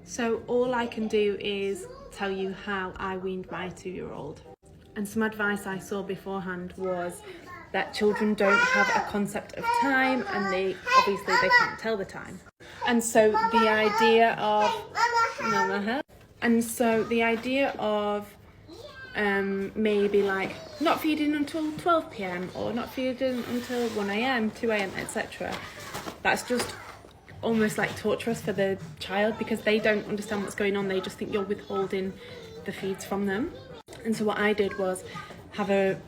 So all I can do is tell you how I weaned my 2-year-old. And some advice I saw beforehand was that children don't have a concept of time, and they can't tell the time. And so the idea of maybe like not feeding until 12 p.m. or not feeding until 1 a.m, 2 a.m, etc. That's just almost like torturous for the child, because they don't understand what's going on. They just think you're withholding the feeds from them. And so what I did was have a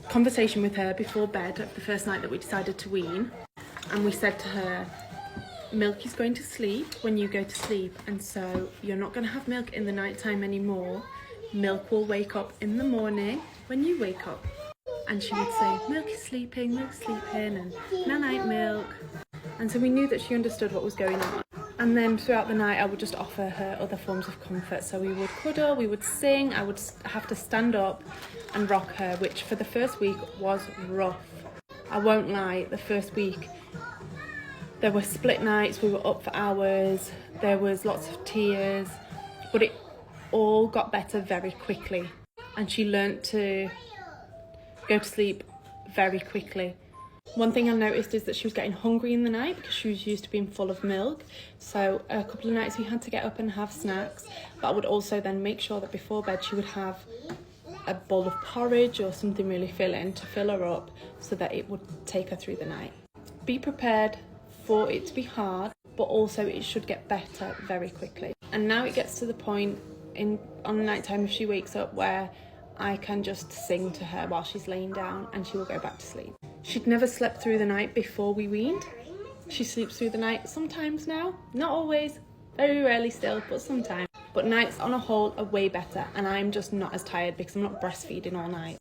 conversation with her before bed of the first night that we decided to wean, and we said to her, milk is going to sleep when you go to sleep, and so you're not going to have milk in the night time anymore. Milk will wake up in the morning when you wake up. And she would say, milk is sleeping, and night milk. And so we knew that she understood what was going on. And then throughout the night I would just offer her other forms of comfort. So we would cuddle, we would sing, I would have to stand up and rock her, which for the first week was rough. I won't lie, the first week there were split nights, we were up for hours, there was lots of tears, but it all got better very quickly. And she learnt to go to sleep very quickly. One thing I noticed is that she was getting hungry in the night because she was used to being full of milk. So a couple of nights we had to get up and have snacks, but I would also then make sure that before bed she would have a bowl of porridge or something really filling to fill her up so that it would take her through the night. Be prepared for it to be hard, but also it should get better very quickly. And now it gets to the point on the night time if she wakes up where I can just sing to her while she's laying down and she will go back to sleep. She'd never slept through the night before we weaned. She sleeps through the night sometimes now, not always, very rarely still, but sometimes. But nights on a whole are way better, and I'm just not as tired because I'm not breastfeeding all night.